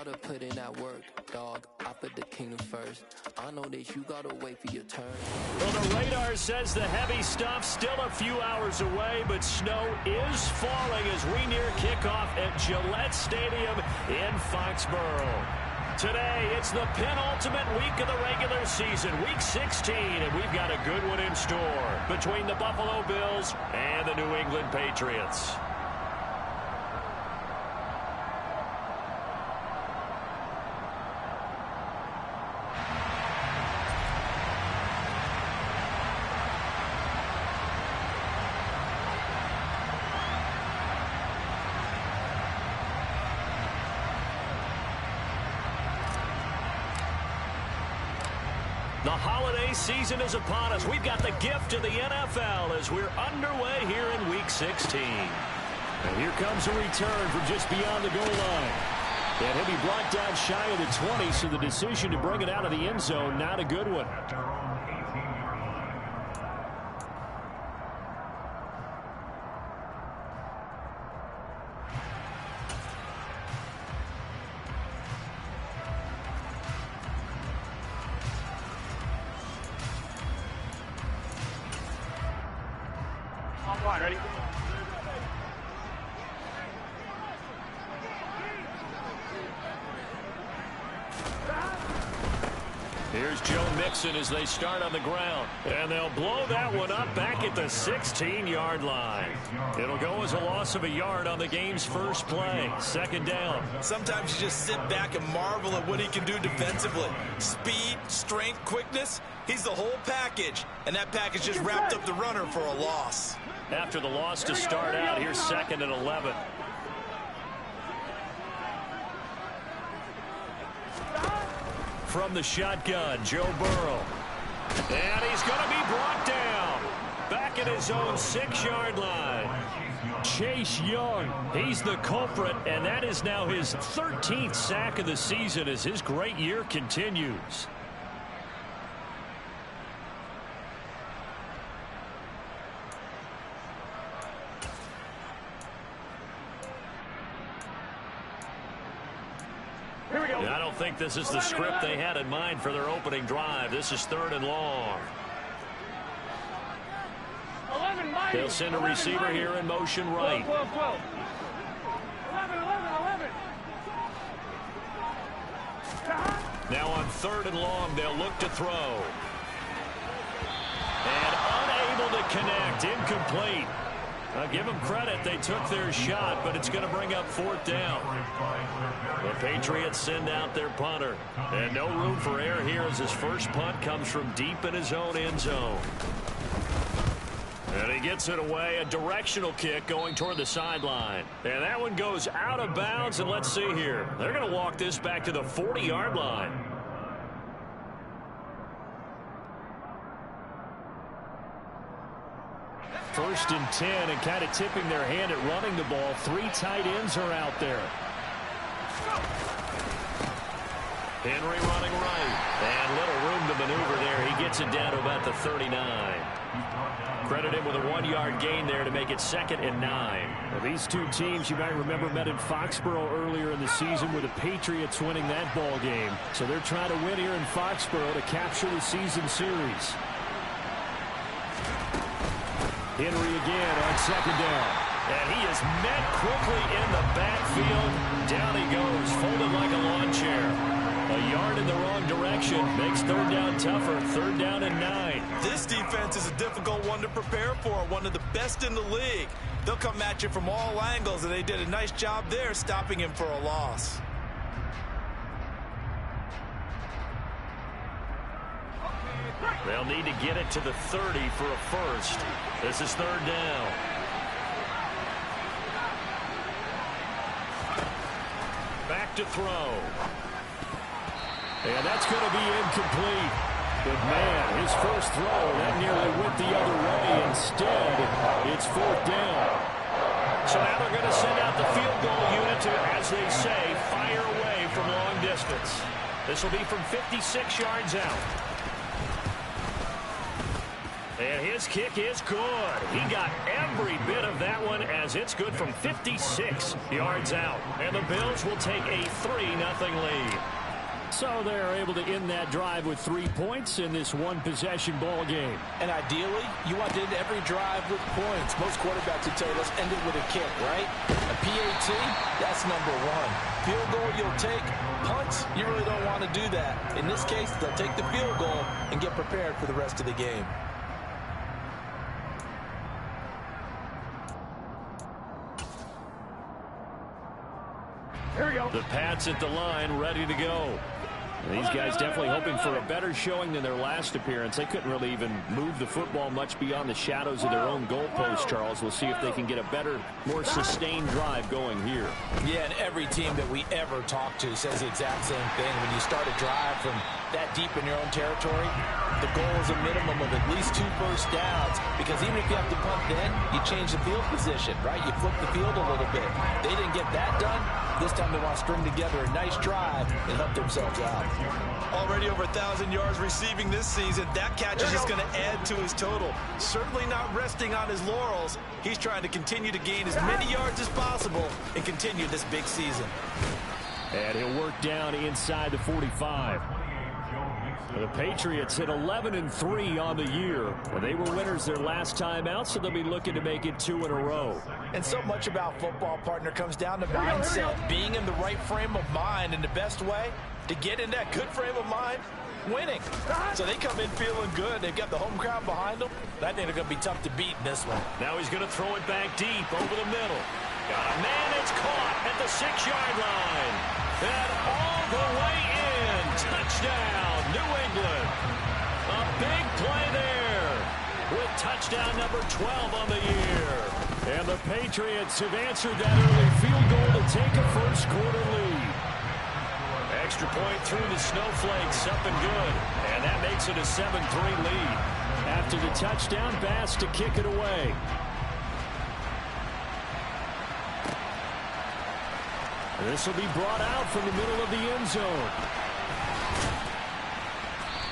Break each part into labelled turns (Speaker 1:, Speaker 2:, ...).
Speaker 1: gotta put in that work, dog. I put the kingdom first. I know that you gotta wait for your turn.
Speaker 2: Well, the radar says the heavy stuff still a few hours away, but snow is falling as we near kickoff at Gillette Stadium in Foxborough. Today, it's the penultimate week of the regular season, week 16, and we've got a good one in store between the Buffalo Bills and the New England Patriots. The holiday season is upon us. We've got the gift of the NFL as we're underway here in Week 16.
Speaker 3: And here comes a return from just beyond the goal line. And he'll be blocked out shy of the 20, so the decision to bring it out of the end zone, not a good one.
Speaker 4: Ready?
Speaker 2: Here's Joe Mixon as they start on the ground. And they'll blow that one up back at the 16-yard line. It'll go as a loss of a yard on the game's first play. Second down.
Speaker 5: Sometimes you just sit back and marvel at what he can do defensively. Speed, strength, quickness. He's the whole package. And that package just wrapped up the runner for a loss.
Speaker 2: After the loss to start out, here's 2nd and 11. From the shotgun, Joe Burrow. And he's going to be brought down. Back at his own 6-yard line. Chase Young, he's the culprit, and that is now his 13th sack of the season as his great year continues. I don't think this is the script they had in mind for their opening drive. This is 3rd and long. They'll send a receiver here in motion right. Now on 3rd and long, they'll look to throw. And unable to connect, incomplete. I'll give them credit. They took their shot, but it's going to bring up 4th down. The Patriots send out their punter. And no room for error here as his first punt comes from deep in his own end zone. And he gets it away, a directional kick going toward the sideline. And that one goes out of bounds, and let's see here. They're going to walk this back to the 40-yard line.
Speaker 3: First and 10, and kind of tipping their hand at running the ball. 3 tight ends are out there.
Speaker 2: Henry running right. And little room to maneuver there. He gets it down to about the 39. Credit him with a 1-yard gain there to make it 2nd and 9.
Speaker 3: Well, these two teams, you might remember, met in Foxborough earlier in the season with the Patriots winning that ball game. So they're trying to win here in Foxborough to capture the season series. Henry again on 2nd down.
Speaker 2: And he is met quickly in the backfield. Down he goes, folded like a lawn chair. A yard in the wrong direction makes 3rd down tougher. 3rd down and 9.
Speaker 5: This defense is a difficult one to prepare for, one of the best in the league. They'll come at you from all angles, and they did a nice job there stopping him for a loss.
Speaker 2: They'll need to get it to the 30 for a first. This is 3rd down. Back to throw.
Speaker 3: And that's going to be incomplete. But, man, his first throw, that nearly went the other way. Instead, it's 4th down.
Speaker 2: So now they're going to send out the field goal unit to, as they say, fire away from long distance. This will be from 56 yards out. And his kick is good. He got every bit of that one as it's good from 56 yards out. And the Bills will take a 3-0 lead.
Speaker 3: So they're able to end that drive with 3 points in this one-possession ball game.
Speaker 5: And ideally, you want to end every drive with points. Most quarterbacks would tell you, let's end it with a kick, right? A PAT, that's number one. Field goal, you'll take. Punts, you really don't want to do that. In this case, they'll take the field goal and get prepared for the rest of the game.
Speaker 3: Here we go.
Speaker 2: The Pats at the line, ready to go. These guys definitely hoping for a better showing than their last appearance. They couldn't really even move the football much beyond the shadows of their own goalpost, Charles. We'll see if they can get a better, more sustained drive going here.
Speaker 5: Yeah, and every team that we ever talk to says the exact same thing. When you start a drive from that deep in your own territory, the goal is a minimum of at least 2 first downs, because even if you have to punt then, you change the field position, right? You flip the field a little bit. They didn't get that done. This time they want to string together a nice drive and help themselves out. Already over 1,000 yards receiving this season. That catch is just going to add to his total. Certainly not resting on his laurels. He's trying to continue to gain as many yards as possible and continue this big season.
Speaker 3: And he'll work down inside the 45. The Patriots hit 11-3 on the year. And they were winners their last time out, so they'll be looking to make it 2 in a row.
Speaker 5: And so much about football, partner, comes down to mindset. Being in the right frame of mind, and the best way to get in that good frame of mind, winning. So they come in feeling good. They've got the home crowd behind them. I think they're going to be tough to beat in this one.
Speaker 2: Now he's going to throw it back deep over the middle. Got a man that's caught at the 6-yard line. And all the way in. Touchdown, New England. A big play there with touchdown number 12 on the year.
Speaker 3: And the Patriots have answered that early field goal to take a first-quarter lead.
Speaker 2: Extra point through the snowflakes, up and good. And that makes it a 7-3 lead.
Speaker 3: After the touchdown, Bass to kick it away. This will be brought out from the middle of the end zone.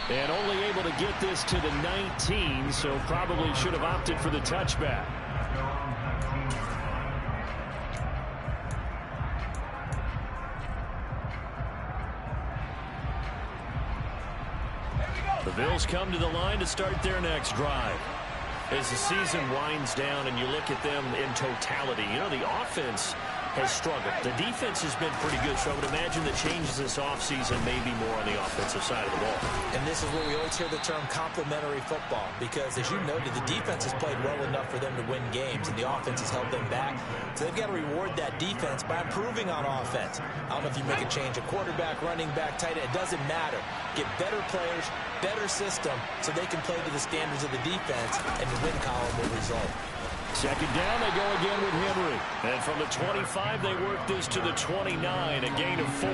Speaker 3: And only able to get this to the 19, so probably should have opted for the touchback.
Speaker 2: The Bills come to the line to start their next drive. As the season winds down and you look at them in totality, you know, the offense has struggled. The defense has been pretty good, so I would imagine the changes this offseason may be more on the offensive side of the ball.
Speaker 5: And this is where we always hear the term complementary football, because as you noted, the defense has played well enough for them to win games, and the offense has held them back. So they've got to reward that defense by improving on offense. I don't know if you make a change, a quarterback, running back, tight end, it doesn't matter. Get better players, better system, so they can play to the standards of the defense, and the win column will result.
Speaker 3: Second down, they go again with Henry.
Speaker 2: And from the 25, they work this to the 29, a gain of 4.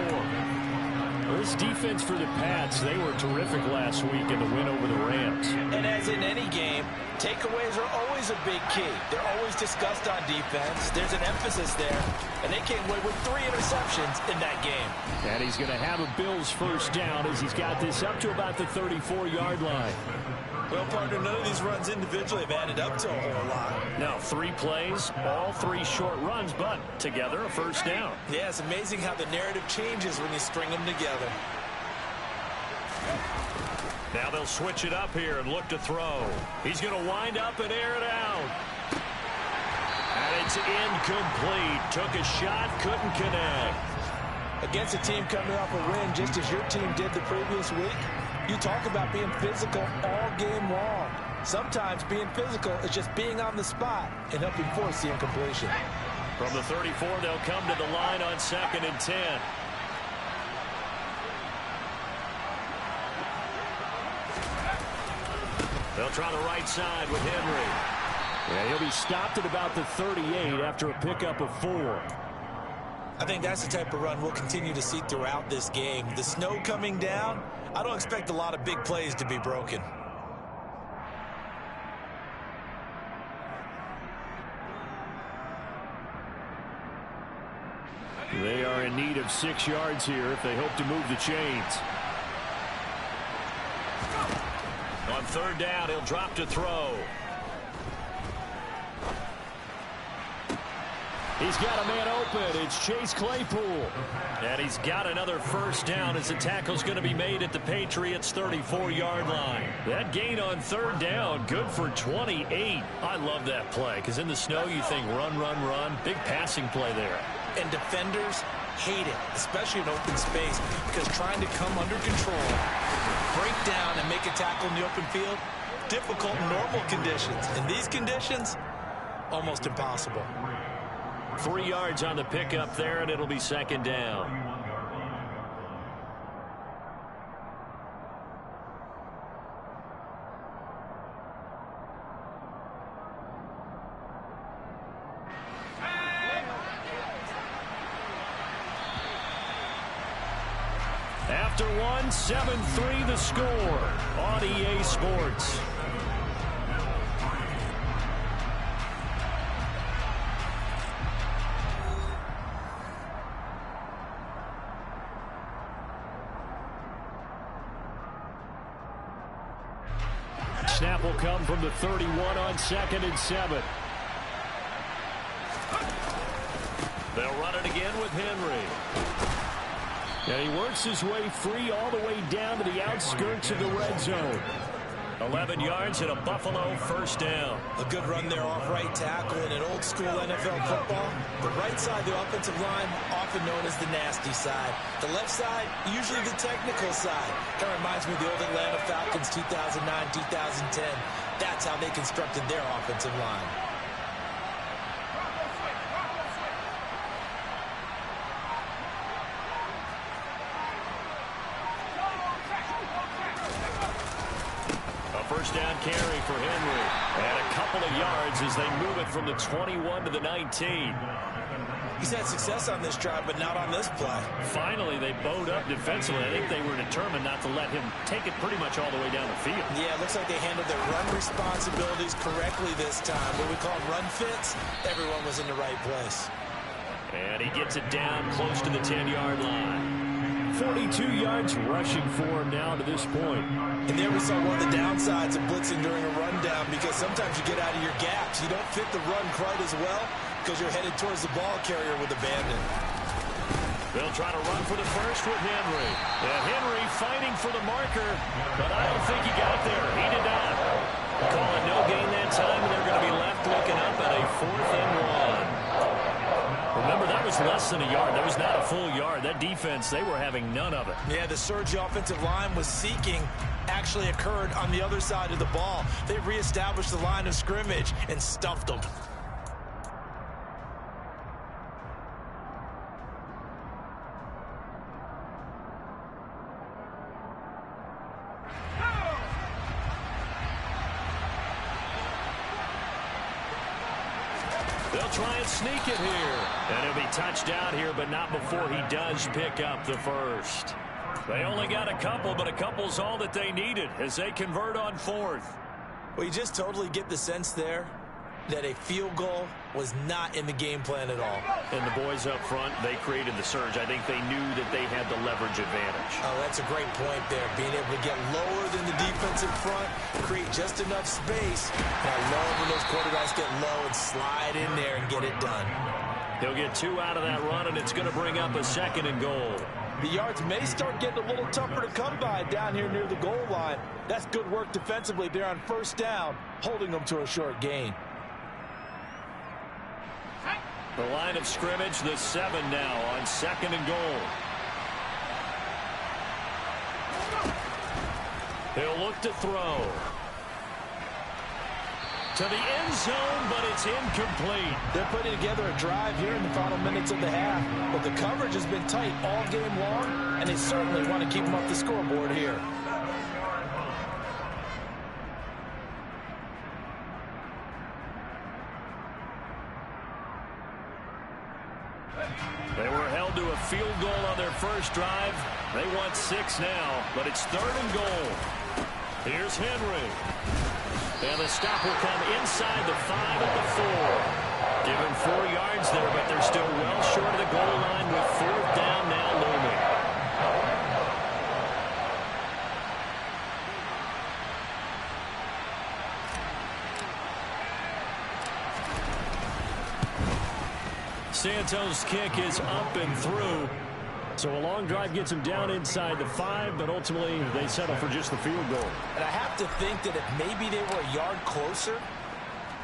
Speaker 3: This defense for the Pats, they were terrific last week in the win over the Rams.
Speaker 5: And as in any game, takeaways are always a big key. They're always discussed on defense. There's an emphasis there. And they came away with 3 interceptions in that game.
Speaker 3: And he's going to have a Bills first down as he's got this up to about the 34-yard line.
Speaker 5: Well, partner, none of these runs individually have added up to a whole lot.
Speaker 2: Now, 3 plays, all 3 short runs, but together a first down.
Speaker 5: Yeah, it's amazing how the narrative changes when you string them together.
Speaker 2: Now they'll switch it up here and look to throw. He's going to wind up and air it out. And it's incomplete. Took a shot, couldn't connect.
Speaker 5: Against a team coming off a win just as your team did the previous week, you talk about being physical all game long. Sometimes being physical is just being on the spot and helping force the incompletion.
Speaker 2: From the 34, they'll come to the line on 2nd and 10. They'll try the right side with Henry.
Speaker 3: Yeah, he'll be stopped at about the 38 after a pickup of 4.
Speaker 5: I think that's the type of run we'll continue to see throughout this game. The snow coming down, I don't expect a lot of big plays to be broken.
Speaker 3: They are in need of 6 yards here if they hope to move the chains.
Speaker 2: On On third down, he'll drop to throw. He's got a man open. It's Chase Claypool. And he's got another first down as the tackle's going to be made at the Patriots' 34-yard line. That gain on third down, good for 28. I love that play because in the snow you think run, run, run. Big passing play there.
Speaker 5: And defenders hate it, especially in open space, because trying to come under control, break down, and make a tackle in the open field, difficult in normal conditions. In these conditions, almost impossible.
Speaker 2: 3 yards on the pickup there, and it'll be second down. After one, 7-3 the score on EA Sports. Snap will come from the 31 on 2nd and 7. They'll run it again with Henry. And he works his way free all the way down to the outskirts of the red zone. 11 yards and a Buffalo first down.
Speaker 5: A good run there off right tackle in an old school NFL football. The right side of the offensive line, often known as the nasty side. The left side, usually the technical side. Kind of reminds me of the old Atlanta Falcons 2009, 2010. That's how they constructed their offensive line.
Speaker 2: First down carry for Henry. And a couple of yards as they move it from the 21 to the 19.
Speaker 5: He's had success on this drive, but not on this play.
Speaker 2: Finally, they bowed up defensively. I think they were determined not to let him take it pretty much all the way down the field.
Speaker 5: Yeah, it looks like they handled their run responsibilities correctly this time. What we call run fits, everyone was in the right place.
Speaker 2: And he gets it down close to the 10-yard line. 42 yards rushing for him now to this point.
Speaker 5: And there we saw one of the downsides of blitzing during a rundown, because sometimes you get out of your gaps. You don't fit the run quite as well because you're headed towards the ball carrier with abandon.
Speaker 2: They'll try to run for the first with Henry. And Henry fighting for the marker, but I don't think he got there. He did not. Call it no gain that time, and they're going to be left looking up at a 4th and 1. Remember, that was less than a yard. That was not a full yard. That defense, they were having none of it.
Speaker 5: Yeah, the surge the offensive line was seeking actually occurred on the other side of the ball. They reestablished the line of scrimmage and stuffed them.
Speaker 2: They'll try and sneak it here. And he'll be touched out here, but not before he does pick up the first. They only got a couple, but a couple's all that they needed as they convert on 4th.
Speaker 5: Well, you just totally get the sense there that a field goal was not in the game plan at all.
Speaker 2: And the boys up front, they created the surge. I think they knew that they had the leverage advantage.
Speaker 5: Oh, that's a great point there. Being able to get lower than the defensive front, create just enough space. And I love when those quarterbacks get low and slide in there and get it done.
Speaker 2: He'll get 2 out of that run, and it's going to bring up a 2nd and goal.
Speaker 5: The yards may start getting a little tougher to come by down here near the goal line. That's good work defensively there on first down, holding them to a short gain.
Speaker 2: The line of scrimmage, the 7 now on 2nd and goal. He'll look to throw. To the end zone, but it's incomplete.
Speaker 5: They're putting together a drive here in the final minutes of the half, but the coverage has been tight all game long, and they certainly want to keep them off the scoreboard here.
Speaker 2: They were held to a field goal on their first drive. They want 6 now, but it's 3rd and goal. Here's Henry. And the stop will come inside the 5 at the 4. Given 4 yards there, but they're still well short of the goal line with 4th down now looming.
Speaker 3: Santos' kick is up and through. So a long drive gets them down inside the 5, but ultimately they settle for just the field goal.
Speaker 5: And I have to think that if maybe they were a yard closer,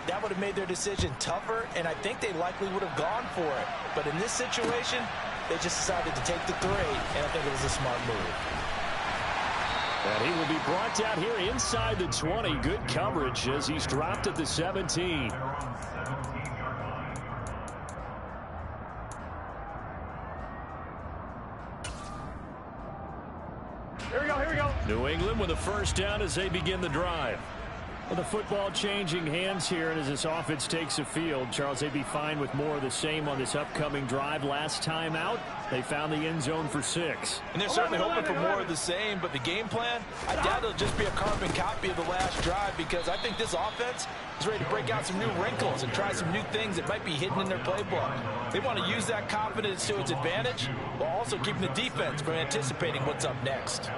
Speaker 5: that would have made their decision tougher, and I think they likely would have gone for it. But in this situation, they just decided to take the 3, and I think it was a smart move.
Speaker 3: And he will be brought down here inside the 20. Good coverage as he's dropped at the 17.
Speaker 4: Here we go.
Speaker 3: New England with a first down as they begin the drive. Well, the football changing hands here, and as this offense takes the field, Charles, they'd be fine with more of the same on this upcoming drive. Last time out, they found the end zone for 6.
Speaker 5: And they're certainly hoping for more of the same, but the game plan, I doubt it'll just be a carbon copy of the last drive, because I think this offense is ready to break out some new wrinkles and try some new things that might be hidden in their playbook. They want to use that confidence to its advantage while also keeping the defense from anticipating what's up next.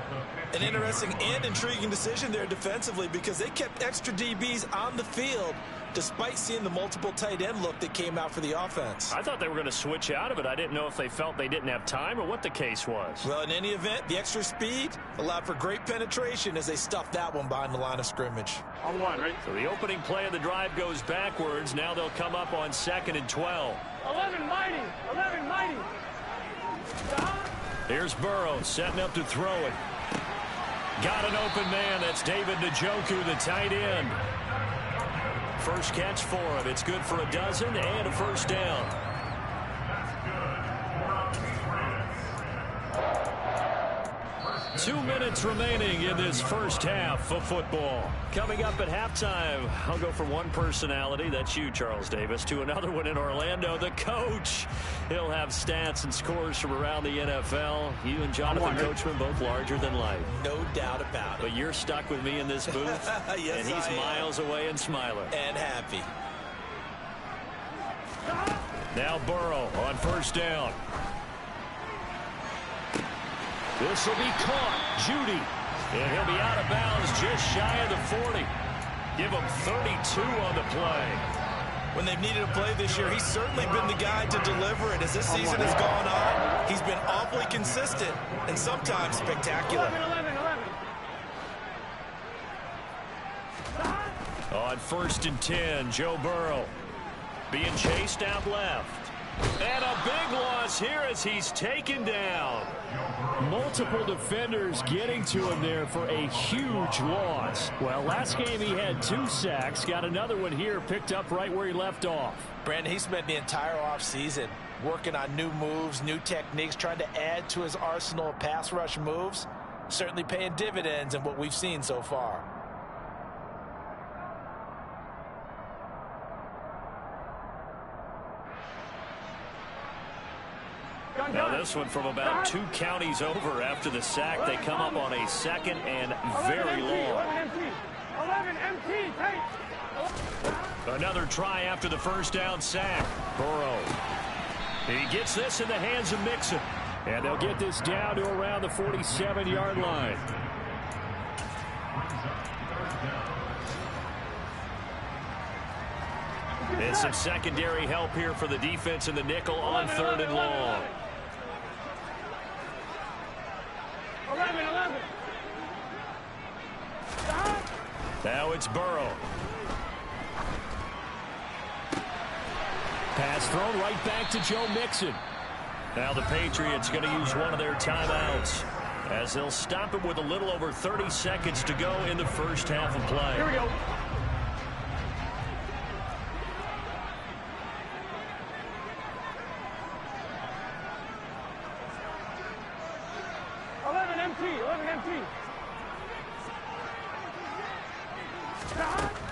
Speaker 6: An interesting and intriguing decision there defensively, because they kept extra DBs on the field despite seeing the multiple tight end look that came out for the offense.
Speaker 3: I thought they were going to switch out of it. I didn't know if they felt they didn't have time or what the case was.
Speaker 6: Well, in any event, the extra speed allowed for great penetration as they stuffed that one behind the line of scrimmage.
Speaker 4: On 1, right?
Speaker 3: So the opening play of the drive goes backwards. Now they'll come up on 2nd and 12.
Speaker 4: 11 mighty.
Speaker 3: Here's Burrow setting up to throw it. Got an open man. That's David Njoku, the tight end. First catch for him. It's good for a dozen and a first down. Two minutes remaining in this first half of football. Coming up at halftime, I'll go from one personality, that's you, Charles Davis, to another one in Orlando, the coach. He'll have stats and scores from around the NFL. You and Jonathan Coachman both larger than life.
Speaker 6: No doubt about it.
Speaker 3: But you're stuck with me in this booth,
Speaker 6: yes,
Speaker 3: and he's miles away and smiling.
Speaker 6: And happy.
Speaker 3: Now Burrow on first down. This will be caught. Judy. And he'll be out of bounds just shy of the 40. Give him 32 on the play.
Speaker 6: When they've needed a play this year, he's certainly been the guy to deliver it. As this season has gone on, he's been awfully consistent and sometimes spectacular.
Speaker 4: 11.
Speaker 3: On 1st and 10, Joe Burrow being chased out left. And a big loss here as he's taken down. Multiple defenders getting to him there for a huge loss. Well, last game he had 2 sacks. Got another one here picked up right where he left off.
Speaker 5: Brandon, he spent the entire offseason working on new moves, new techniques, trying to add to his arsenal of pass rush moves. Certainly paying dividends in what we've seen so far.
Speaker 3: Now this one from about 2 counties over after the sack. They come up on a 2nd and very long.
Speaker 4: 11 MT, tight.
Speaker 3: Another try after the first down sack. Burrow. He gets this in the hands of Mixon. And they'll get this down to around the 47-yard line. And some secondary help here for the defense in the nickel on 3rd and long.
Speaker 4: 11.
Speaker 3: Now it's Burrow. Pass thrown right back to Joe Mixon. Now the Patriots going to use one of their timeouts as they'll stop him with a little over 30 seconds to go in the first half of play.
Speaker 4: Here we go.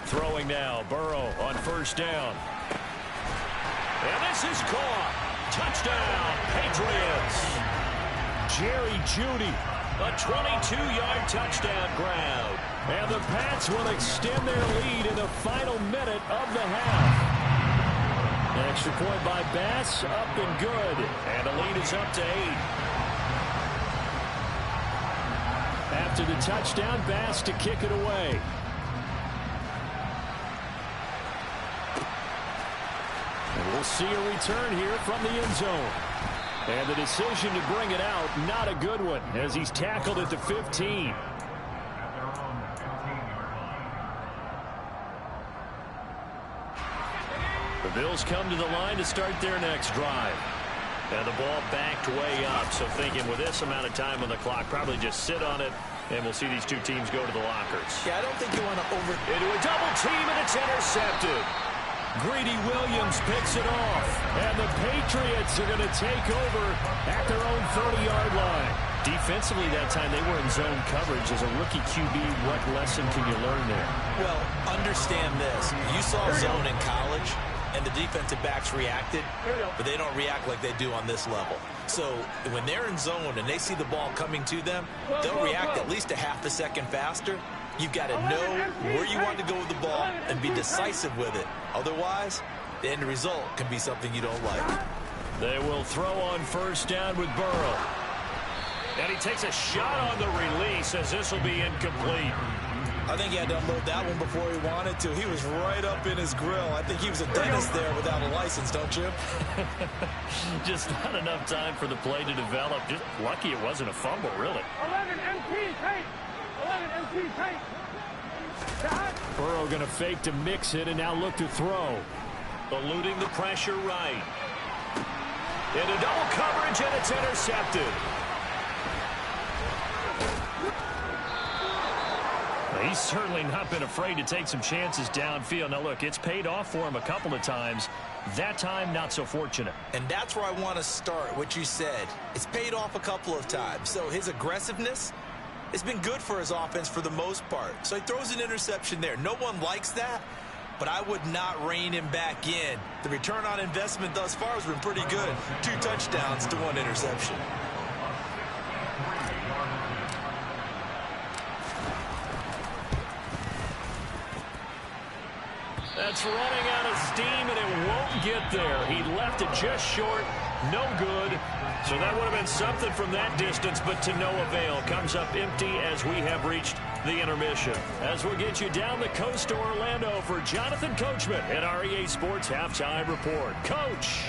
Speaker 3: Throwing now, Burrow on first down. And this is caught. Touchdown, Patriots. Jerry Jeudy, a 22-yard touchdown grab. And the Pats will extend their lead in the final minute of the half. An extra point by Bass, up and good. And the lead is up to 8. After the touchdown, Bass to kick it away. And we'll see a return here from the end zone. And the decision to bring it out, not a good one, as he's tackled at the 15. The Bills come to the line to start their next drive. And the ball backed way up, so thinking with this amount of time on the clock, probably just sit on it, and we'll see these two teams go to the lockers.
Speaker 5: Yeah, I don't think you want to
Speaker 3: Into a double team, and it's intercepted. Greedy Williams picks it off, and the Patriots are going to take over at their own 30-yard line. Defensively that time, they were in zone coverage. As a rookie QB, what lesson can you learn there?
Speaker 5: Well, understand this. You saw zone in college, and the defensive backs reacted, but they don't react like they do on this level. So when they're in zone and they see the ball coming to them, they'll react at least a half a second faster. You've got to know where you want to go with the ball and be decisive with it. Otherwise, the end result can be something you don't like.
Speaker 3: They will throw on first down with Burrow. And he takes a shot on the release as this will be incomplete.
Speaker 6: I think he had to unload that one before he wanted to. He was right up in his grill. I think he was a dentist there without a license, don't you?
Speaker 3: Just not enough time for the play to develop. Just lucky it wasn't a fumble, really.
Speaker 4: 11 MT, take. 11 MT, take.
Speaker 3: Burrow going to fake to mix it and now look to throw. Eluding the pressure right. Into double coverage, and it's intercepted. He's certainly not been afraid to take some chances downfield. Now, look, it's paid off for him a couple of times. That time, not so fortunate.
Speaker 5: And that's where I want to start, what you said. It's paid off a couple of times. So his aggressiveness has been good for his offense for the most part. So he throws an interception there. No one likes that, but I would not rein him back in. The return on investment thus far has been pretty good. 2 touchdowns to 1 interception.
Speaker 3: That's running out of steam, and it won't get there. He left it just short. No good. So that would have been something from that distance, but to no avail. Comes up empty as we have reached the intermission. As we'll get you down the coast to Orlando for Jonathan Coachman at REA Sports Halftime Report. Coach!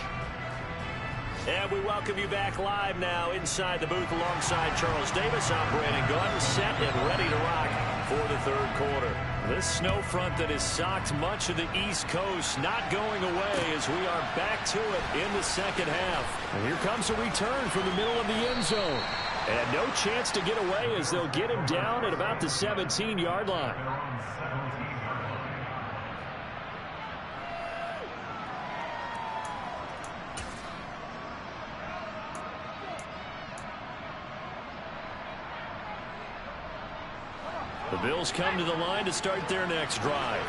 Speaker 3: And we welcome you back live now inside the booth alongside Charles Davis. I'm Brandon Gordon, set and ready to rock for the third quarter. This snow front that has socked much of the East Coast not going away as we are back to it in the second half. And here comes a return from the middle of the end zone. And no chance to get away as they'll get him down at about the 17-yard line. The Bills come to the line to start their next drive.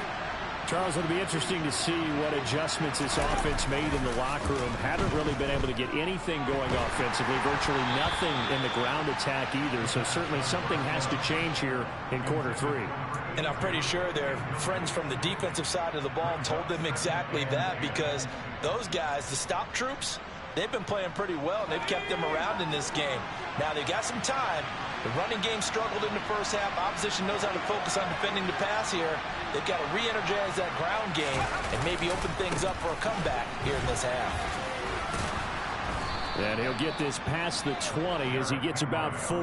Speaker 3: Charles, it'll be interesting to see what adjustments this offense made in the locker room. Haven't really been able to get anything going offensively, virtually nothing in the ground attack either, so certainly something has to change here in quarter 3.
Speaker 5: And I'm pretty sure their friends from the defensive side of the ball told them exactly that, because those guys, the stop troops, they've been playing pretty well, and they've kept them around in this game. Now, they've got some time. The running game struggled in the first half. Opposition knows how to focus on defending the pass here. They've got to re-energize that ground game and maybe open things up for a comeback here in this half.
Speaker 3: And he'll get this past the 20 as he gets about 4.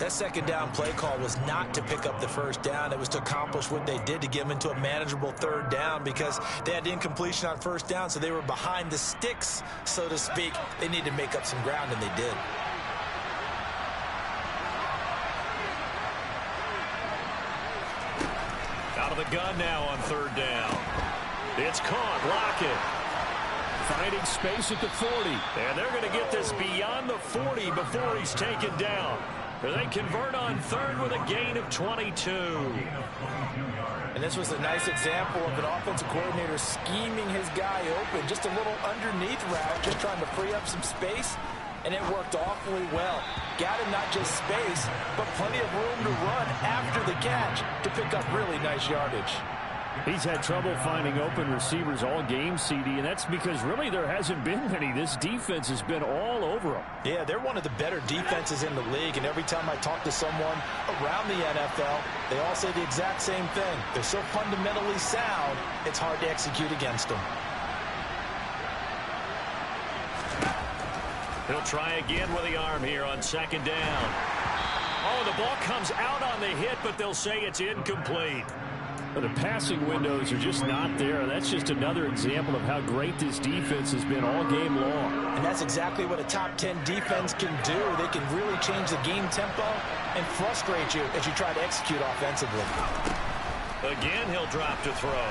Speaker 5: That second down play call was not to pick up the first down. It was to accomplish what they did, to get them into a manageable third down, because they had the incompletion on first down, so they were behind the sticks, so to speak. They needed to make up some ground, and they did.
Speaker 3: Out of the gun now on third down. It's caught. Lockett finding space at the 40. And they're going to get this beyond the 40 before he's taken down. They convert on third with a gain of 22.
Speaker 5: And this was a nice example of an offensive coordinator scheming his guy open. Just a little underneath route, just trying to free up some space. And it worked awfully well. Got him not just space, but plenty of room to run after the catch to pick up really nice yardage.
Speaker 3: He's had trouble finding open receivers all game, CD, and that's because really there hasn't been many. This defense has been all over them.
Speaker 5: Yeah, they're one of the better defenses in the league, and every time I talk to someone around the NFL, they all say the exact same thing. They're so fundamentally sound, it's hard to execute against them.
Speaker 2: He'll try again with the arm here on second down. Oh, the ball comes out on the hit, but they'll say it's incomplete.
Speaker 3: But the passing windows are just not there. That's just another example of how great this defense has been all game long.
Speaker 5: And that's exactly what a top 10 defense can do. They can really change the game tempo and frustrate you as you try to execute offensively.
Speaker 2: Again, he'll drop to throw.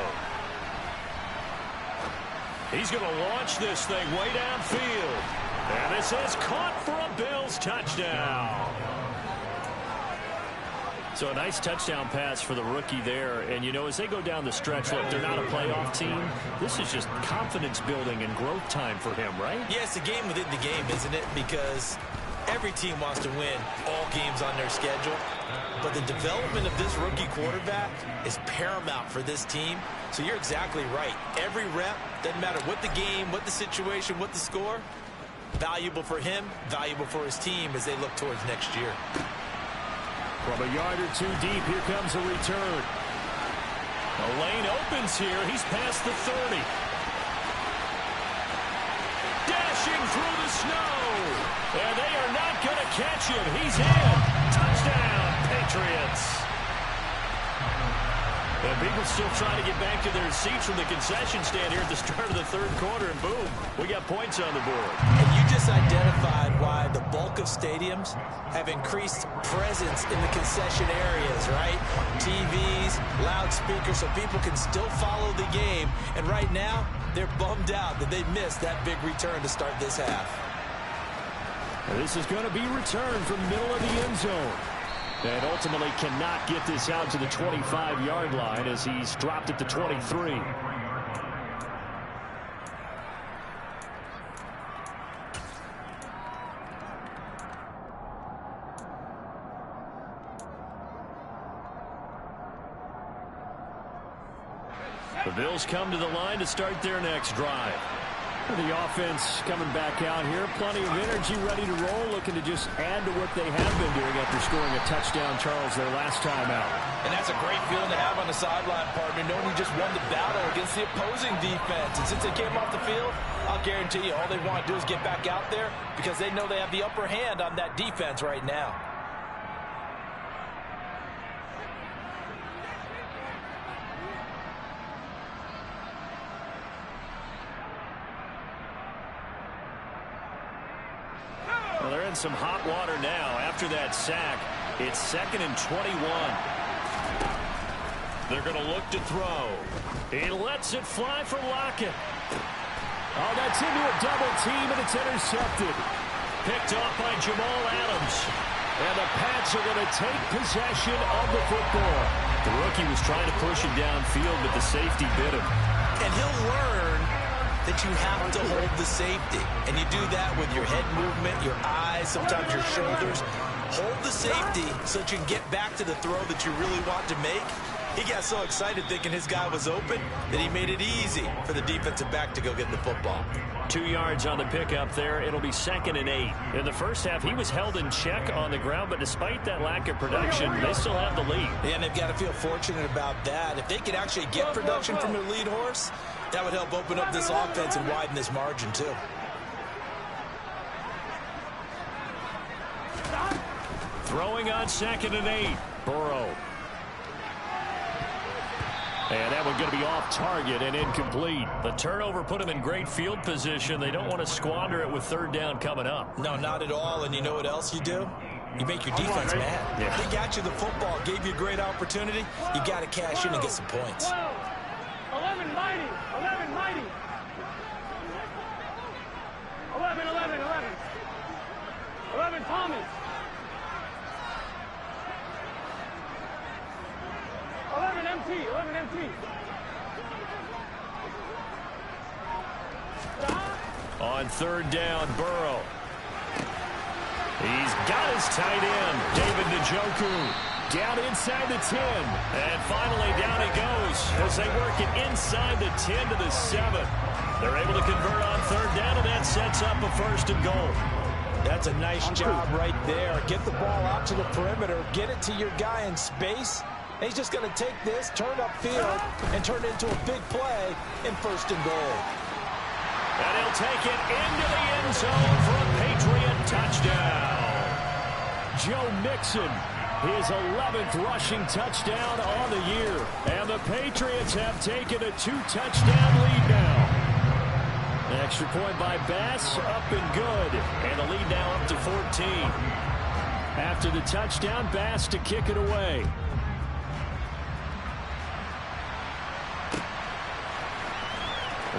Speaker 2: He's going to launch this thing way downfield. And this is caught for a Bills touchdown.
Speaker 3: So a nice touchdown pass for the rookie there. And, you know, as they go down the stretch, look, they're not a playoff team. This is just confidence building and growth time for him, right?
Speaker 6: Yeah, it's a game within the game, isn't it? Because every team wants to win all games on their schedule. But the development of this rookie quarterback is paramount for this team. So you're exactly right. Every rep, doesn't matter what the game, what the situation, what the score, valuable for him, valuable for his team as they look towards next year.
Speaker 3: From a yard or two deep, here comes a return.
Speaker 2: The lane opens here. He's past the 30. Dashing through the snow. And they are not going to catch him. He's in. Touchdown, Patriots. And people still trying to get back to their seats from the concession stand here at the start of the third quarter, and boom, we got points on the board.
Speaker 6: And you just identified why the bulk of stadiums have increased presence in the concession areas, right? TVs, loudspeakers, so people can still follow the game. And right now, they're bummed out that they missed that big return to start this half.
Speaker 3: And this is going to be returned from the middle of the end zone. And ultimately cannot get this out to the 25-yard line as he's dropped at the 23. The Bills come to the line to start their next drive. The offense coming back out here. Plenty of energy, ready to roll, looking to just add to what they have been doing after scoring a touchdown, Charles, their last time out.
Speaker 5: And that's a great feeling to have on the sideline, partner, knowing you just won the battle against the opposing defense. And since they came off the field, I'll guarantee you all they want to do is get back out there because they know they have the upper hand on that defense right now.
Speaker 2: Well, they're in some hot water now. After that sack, it's 2nd and 21. They're going to look to throw. He lets it fly for Lockett.
Speaker 3: Oh, that's into a double team, and it's intercepted.
Speaker 2: Picked off by Jamal Adams.
Speaker 3: And the Pats are going to take possession of the football.
Speaker 2: The rookie was trying to push him downfield, but the safety bit him.
Speaker 6: And he'll learn that you have to hold the safety. And you do that with your head movement, your eyes, sometimes your shoulders. Hold the safety so that you can get back to the throw that you really want to make. He got so excited thinking his guy was open that he made it easy for the defensive back to go get the football.
Speaker 2: 2 yards on the pickup there. It'll be 2nd and 8. In the first half, he was held in check on the ground, but despite that lack of production, they still have the lead.
Speaker 6: Yeah, and they've got to feel fortunate about that. If they could actually get production from their lead horse, that would help open up this offense and widen this margin, too.
Speaker 2: Throwing on 2nd and 8. Burrow. And that one going to be off target and incomplete. The turnover put them in great field position. They don't want to squander it with 3rd down coming up.
Speaker 6: No, not at all. And you know what else you do? You make your defense mad.
Speaker 2: Yeah.
Speaker 6: They got you the football, gave you a great opportunity. You got to cash in and get some points.
Speaker 4: 11 mighty. 11 mighty. 11, 11, 11. 11 Thomas. 11 MT. 11 MT.
Speaker 2: On 3rd down, Burrow. He's got his tight end, David Njoku. Down inside the 10. And finally down he goes as they work it inside the 10 to the 7. They're able to convert on 3rd down, and that sets up a 1st and goal.
Speaker 5: That's a nice job right there. Get the ball out to the perimeter. Get it to your guy in space. And he's just going to take this, turn upfield, and turn it into a big play in 1st and goal.
Speaker 2: And he'll take it into the end zone for a Patriots
Speaker 3: Joe Mixon. His 11th rushing touchdown on the year. And the Patriots have taken a 2-touchdown lead now. An extra point by Bass, up and good. And the lead now up to 14. After the touchdown, Bass to kick it away.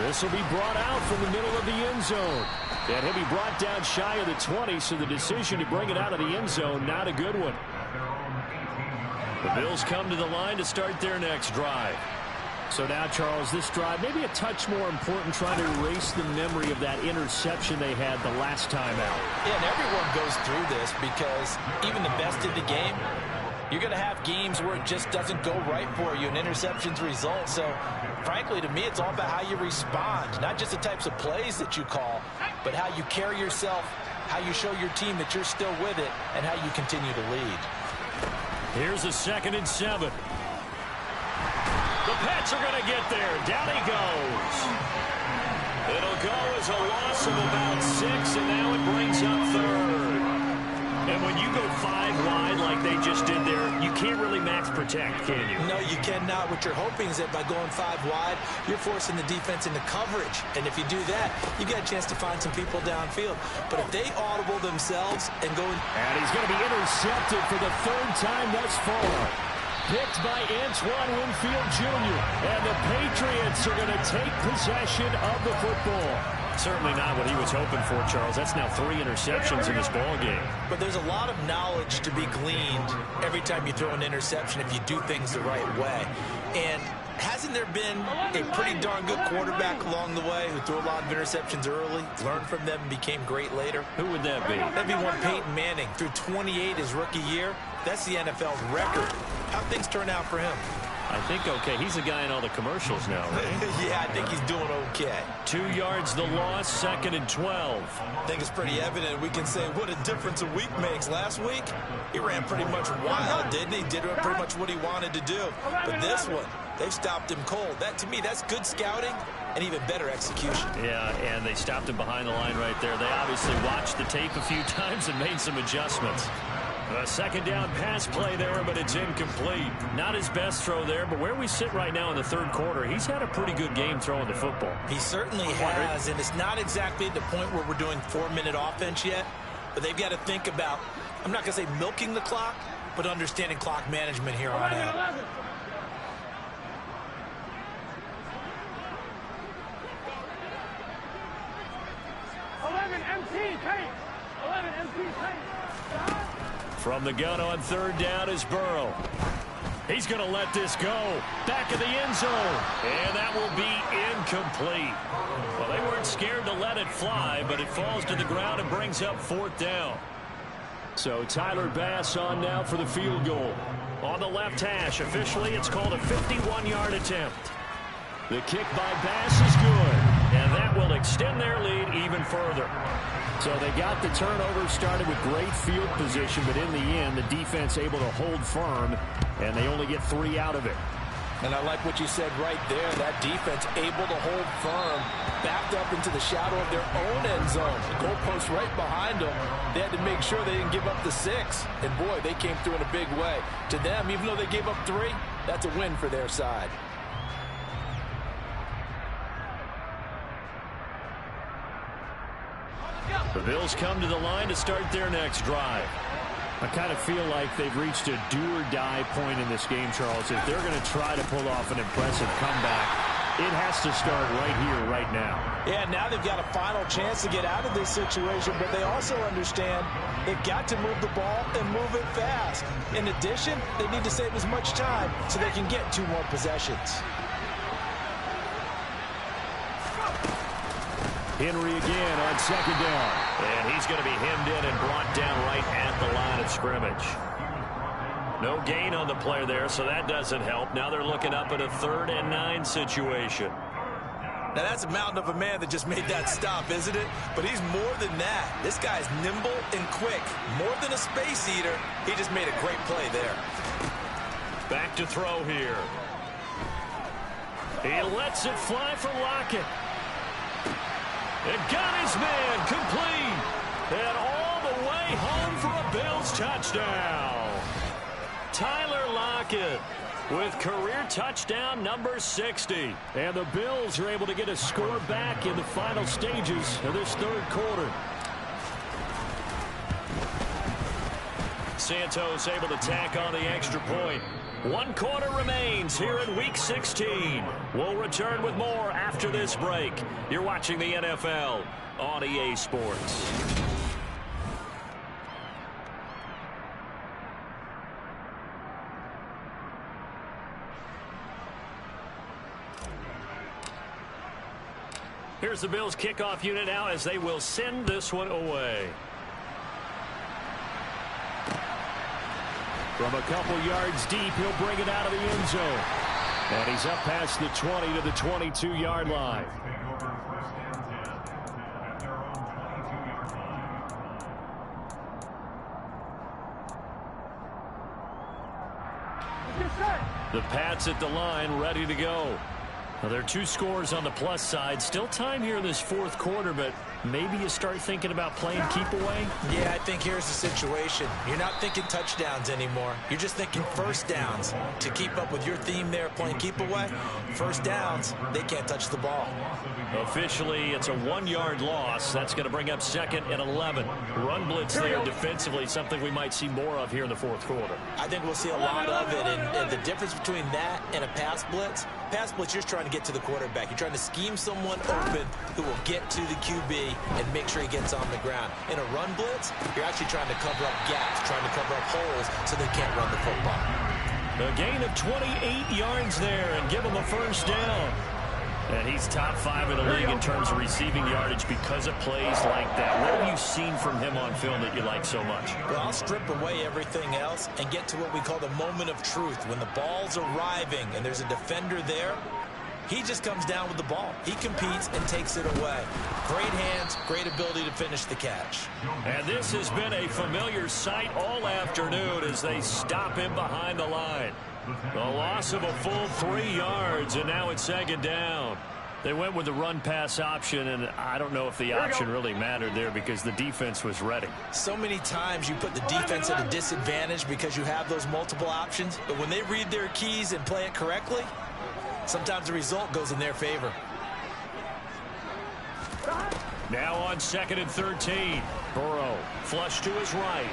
Speaker 3: This will be brought out from the middle of the end zone. And he'll be brought down shy of the 20, so the decision to bring it out of the end zone, not a good one. The Bills come to the line to start their next drive. So now, Charles, this drive maybe a touch more important, trying to erase the memory of that interception they had the last time out.
Speaker 5: Yeah, and everyone goes through this because even the best in the game, you're going to have games where it just doesn't go right for you, and interceptions result. So, frankly, to me, it's all about how you respond, not just the types of plays that you call, but how you carry yourself, how you show your team that you're still with it, and how you continue to lead.
Speaker 3: Here's a 2nd and 7. The Pats are going to get there. Down he goes. It'll go as a loss of about 6, and now it brings up 3rd. And when you go 5 wide like they just did there, you can't really max protect, can you?
Speaker 5: No, you cannot. What you're hoping is that by going 5 wide, you're forcing the defense into coverage. And if you do that, you get a chance to find some people downfield. But if they audible themselves and go...
Speaker 3: And he's going to be intercepted for the 3rd time thus far. Picked by Antoine Winfield Jr. And the Patriots are going to take possession of the football. Certainly not what he was hoping for, Charles. That's now 3 interceptions in this ball game.
Speaker 5: But there's a lot of knowledge to be gleaned every time you throw an interception if you do things the right way. And hasn't there been a pretty darn good quarterback along the way who threw a lot of interceptions early, learned from them, and became great later?
Speaker 3: Who would that be?
Speaker 5: That'd be one Peyton Manning. Threw 28 his rookie year. That's the NFL record. How'd things turn out for him?
Speaker 3: I think okay. He's the guy in all the commercials now, right?
Speaker 5: Yeah, I think he's doing okay.
Speaker 3: 2 yards the loss, 2nd and 12.
Speaker 5: I think it's pretty evident. We can say what a difference a week makes. Last week, he ran pretty much wild, didn't he? Did pretty much what he wanted to do. But this one, they've stopped him cold. That, to me, that's good scouting and even better execution.
Speaker 3: Yeah, and they stopped him behind the line right there. They obviously watched the tape a few times and made some adjustments. A 2nd down pass play there, but it's incomplete. Not his best throw there, but where we sit right now in the 3rd quarter, he's had a pretty good game throwing the football.
Speaker 5: He certainly has, and it's not exactly at the point where we're doing 4-minute offense yet, but they've got to think about, I'm not going to say milking the clock, but understanding clock management here on out.
Speaker 4: 11 MT, paint. 11 MT, paint.
Speaker 3: From the gun on 3rd down is Burrow. He's going to let this go. Back of the end zone. And that will be incomplete. Well, they weren't scared to let it fly, but it falls to the ground and brings up 4th down. So Tyler Bass on now for the field goal. On the left hash, officially it's called a 51-yard attempt. The kick by Bass is good. And that will extend their lead even further. So they got the turnover, started with great field position, but in the end, the defense able to hold firm, and they only get 3 out of it.
Speaker 5: And I like what you said right there. That defense able to hold firm, backed up into the shadow of their own end zone. The goalpost right behind them. They had to make sure they didn't give up the 6. And, boy, they came through in a big way. To them, even though they gave up 3, that's a win for their side.
Speaker 3: The Bills come to the line to start their next drive. I kind of feel like they've reached a do-or-die point in this game, Charles. If they're going to try to pull off an impressive comeback, it has to start right here, right now.
Speaker 5: Yeah, now they've got a final chance to get out of this situation, but they also understand they've got to move the ball and move it fast. In addition, they need to save as much time so they can get 2 more possessions.
Speaker 3: Henry again on 2nd down. And he's going to be hemmed in and brought down right at the line of scrimmage. No gain on the play there, so that doesn't help. Now they're looking up at a 3rd and 9 situation.
Speaker 5: Now that's a mountain of a man that just made that stop, isn't it? But he's more than that. This guy's nimble and quick. More than a space eater. He just made a great play there.
Speaker 3: Back to throw here. He lets it fly for Lockett. It got his man complete. And all the way
Speaker 2: home for a Bills touchdown. Tyler Lockett with career touchdown number 60.
Speaker 3: And the Bills are able to get a score back in the final stages of this third quarter.
Speaker 2: Santos able to tack on the extra point. 1 quarter remains here in Week 16. We'll return with more after this break. You're watching the NFL on EA Sports. Here's the Bills kickoff unit now as they will send this one away.
Speaker 3: From a couple yards deep, he'll bring it out of the end zone. And he's up past the 20 to the 22-yard line. The Pats at the line, ready to go. Well, there are 2 scores on the plus side. Still time here in this fourth quarter, but maybe you start thinking about playing keep away?
Speaker 6: Yeah, I think here's the situation. You're not thinking touchdowns anymore. You're just thinking first downs. To keep up with your theme there, playing keep away, first downs, they can't touch the ball.
Speaker 2: Officially, it's a 1-yard loss. That's going to bring up 2nd and 11. Run blitz there defensively, something we might see more of here in the fourth quarter.
Speaker 6: I think we'll see a lot of it, and the difference between that and a pass blitz, you're just trying to get to the quarterback. You're trying to scheme someone open who will get to the QB and make sure he gets on the ground. In a run blitz, you're actually trying to cover up gaps, trying to cover up holes so they can't run the football.
Speaker 2: A gain of 28 yards there and give him a first down. And he's top 5 in the league in terms of receiving yardage because of plays like that. What have you seen from him on film that you like so much?
Speaker 6: Well, I'll strip away everything else and get to what we call the moment of truth. When the ball's arriving and there's a defender there, he just comes down with the ball. He competes and takes it away. Great hands, great ability to finish the catch.
Speaker 2: And this has been a familiar sight all afternoon as they stop him behind the line. The loss of a full 3 yards, and now it's 2nd down. They went with the run-pass option, and I don't know if the option really mattered there because the defense was ready.
Speaker 6: So many times you put the defense at a disadvantage because you have those multiple options, but when they read their keys and play it correctly, sometimes the result goes in their favor.
Speaker 2: Now on 2nd and 13. Burrow flush to his right.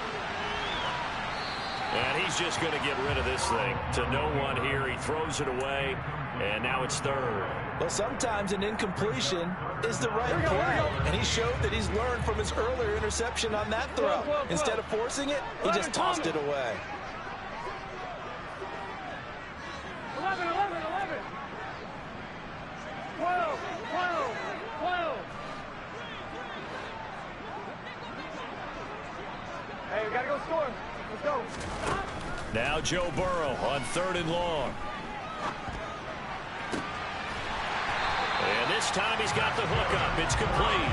Speaker 2: And he's just going to get rid of this thing to no one here. He throws it away, and now it's 3rd.
Speaker 6: Well, sometimes an incompletion is the right play, and he showed that he's learned from his earlier interception on that throw. Instead of forcing it, he just tossed it away.
Speaker 4: 11, 11, 11. 12, 12, 12. Hey, we got to go score. Let's go.
Speaker 2: Now Joe Burrow on 3rd and long. And this time he's got the hook up. It's complete.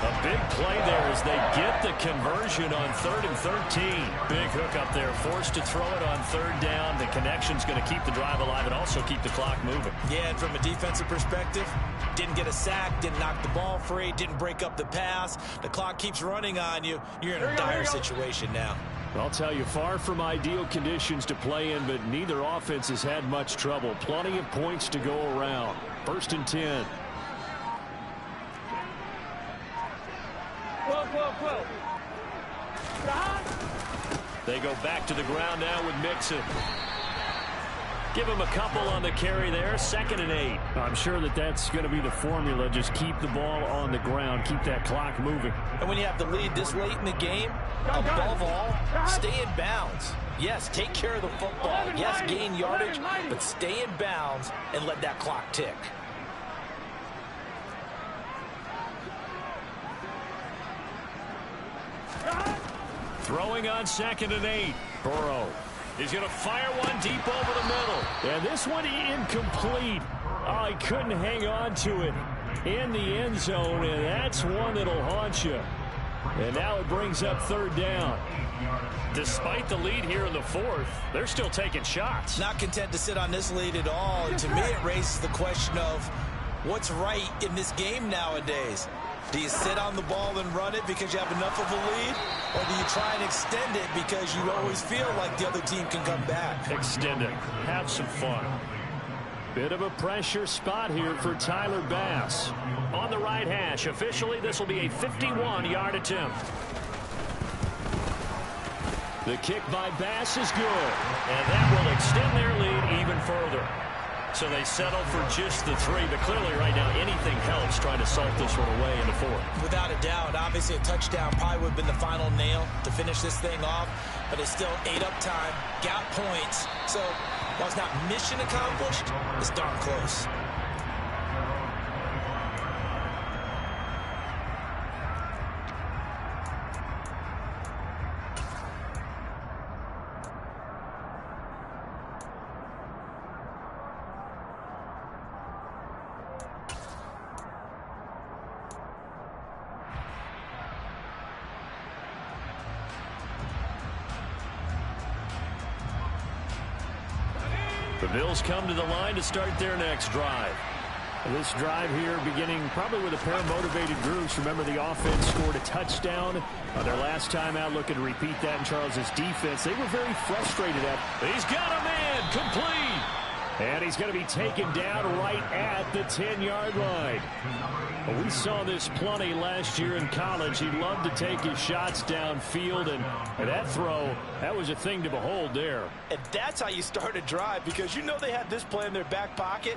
Speaker 2: A big play there as they get the conversion on 3rd and 13. Big hook up there. Forced to throw it on 3rd down. The connection's going to keep the drive alive and also keep the clock moving.
Speaker 6: Yeah, and from a defensive perspective, didn't get a sack, didn't knock the ball free, didn't break up the pass. The clock keeps running on you. You're in a dire situation now.
Speaker 3: I'll tell you, far from ideal conditions to play in, but neither offense has had much trouble. Plenty of points to go around. 1st and 10.
Speaker 4: 12, 12, 12.
Speaker 3: They go back to the ground now with Mixon.
Speaker 2: Give him a couple on the carry there. 2nd and 8.
Speaker 3: I'm sure that's going to be the formula. Just keep the ball on the ground. Keep that clock moving.
Speaker 6: And when you have the lead this late in the game, above all, stay in bounds. Yes, take care of the football. Yes, gain yardage, but stay in bounds and let that clock tick.
Speaker 2: Throwing on 2nd and 8. Burrow. He's going to fire one deep over the middle.
Speaker 3: And this one incomplete. Oh, he couldn't hang on to it in the end zone, and that's one that'll haunt you. And now it brings up 3rd down.
Speaker 2: Despite the lead here in the 4th, they're still taking shots.
Speaker 6: Not content to sit on this lead at all. And to me, it raises the question of what's right in this game nowadays. Do you sit on the ball and run it because you have enough of a lead? Or do you try and extend it because you always feel like the other team can come back?
Speaker 3: Extend it. Have some fun. Bit of a pressure spot here for Tyler Bass.
Speaker 2: On the right hash, officially this will be a 51-yard attempt.
Speaker 3: The kick by Bass is good.
Speaker 2: And that will extend their lead even further. So they settle for just the 3, but clearly right now anything helps trying to salt this one away in the 4th.
Speaker 6: Without a doubt, obviously a touchdown probably would have been the final nail to finish this thing off, but it's still ate up time, got points. So while it's not mission accomplished, it's darn close.
Speaker 2: The Bills come to the line to start their next drive.
Speaker 3: This drive here beginning probably with a pair of motivated groups. Remember, the offense scored a touchdown on their last time out, looking to repeat that in Charles's defense. They were very frustrated at.
Speaker 2: He's got a man complete.
Speaker 3: And he's going to be taken down right at the 10-yard line. Well, we saw this plenty last year in college. He loved to take his shots downfield, and that throw, that was a thing to behold there.
Speaker 5: And that's how you start a drive, because you know they had this play in their back pocket,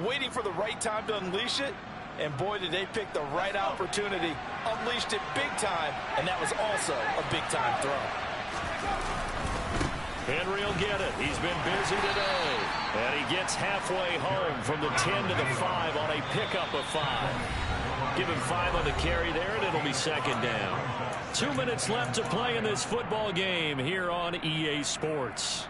Speaker 5: waiting for the right time to unleash it. And boy, did they pick the right opportunity, unleashed it big time, and that was also a big-time throw.
Speaker 2: Henry will get it. He's been busy today. And he gets halfway home from the 10 to the 5 on a pickup of 5. Give him 5 on the carry there, and it'll be second down. 2 minutes left to play in this football game here on EA Sports.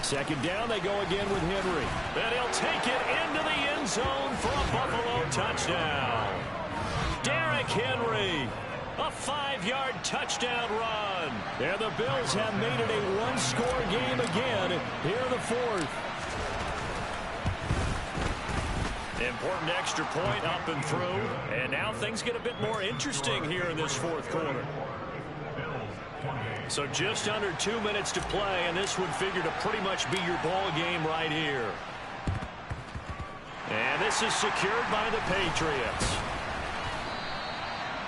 Speaker 3: Second down, they go again with Henry.
Speaker 2: And he'll take it into the end zone for a Buffalo touchdown. Derrick Henry, a 5-yard touchdown run.
Speaker 3: And the Bills have made it a one-score game again here in the 4th.
Speaker 2: Important extra point up and through. And now things get a bit more interesting here in this 4th quarter. So just under 2 minutes to play, and this would figure to pretty much be your ball game right here. And this is secured by the Patriots.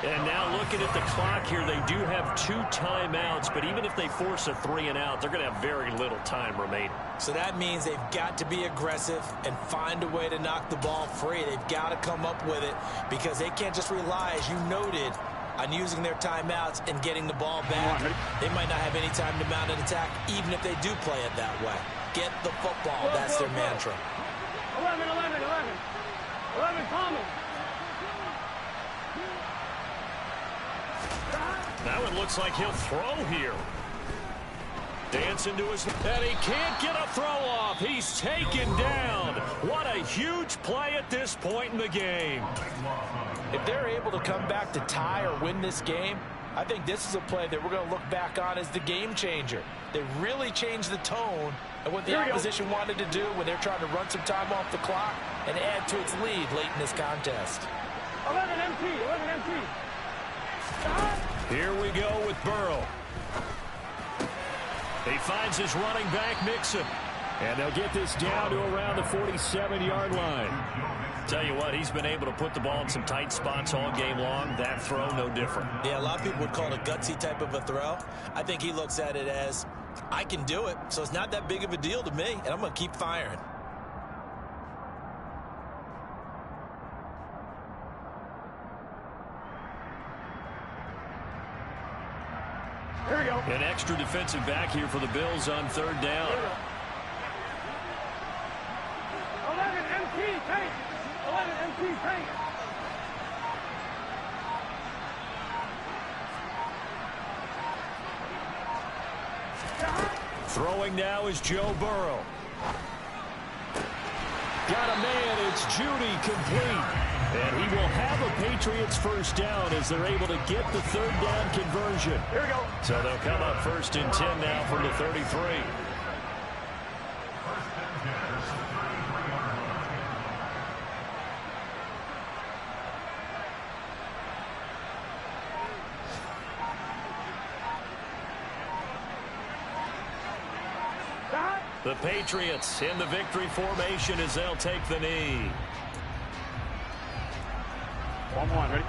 Speaker 2: And now looking at the clock here, they do have 2 timeouts, but even if they force a 3-and-out, they're going to have very little time remaining.
Speaker 6: So that means they've got to be aggressive and find a way to knock the ball free. They've got to come up with it, because they can't just rely, as you noted, on using their timeouts and getting the ball back. They might not have any time to mount an attack, even if they do play it that way. Get the football. That's their mantra.
Speaker 4: 11, 11, 11. 11, Thomas.
Speaker 2: That one looks like he'll throw here. Dancing to his... And he can't get a throw off. He's taken down. What a huge play at this point in the game.
Speaker 5: If they're able to come back to tie or win this game, I think this is a play that we're going to look back on as the game changer. They really changed the tone and what the opposition wanted to do when they're trying to run some time off the clock and add to its lead late in this contest.
Speaker 4: 11 MT, 11 MT.
Speaker 2: Here we go with Burrow. He finds his running back, Mixon.
Speaker 3: And they'll get this down to around the 47-yard line.
Speaker 2: Tell you what, he's been able to put the ball in some tight spots all game long. That throw, no different.
Speaker 6: Yeah, a lot of people would call it a gutsy type of a throw. I think he looks at it as, I can do it, so it's not that big of a deal to me, and I'm going to keep firing.
Speaker 4: Here we go.
Speaker 2: An extra defensive back here for the Bills on 3rd down.
Speaker 4: 11 MT, tank. 11 MT, tank.
Speaker 2: Throwing now is Joe Burrow.
Speaker 3: Got a man, it's Judy, complete. And he will have a Patriots first down as they're able to get the 3rd down conversion.
Speaker 4: Here we go.
Speaker 2: So they'll come up 1st and 10 now from the 33. The Patriots in the victory formation as they'll take the knee.
Speaker 4: 1-1, ready?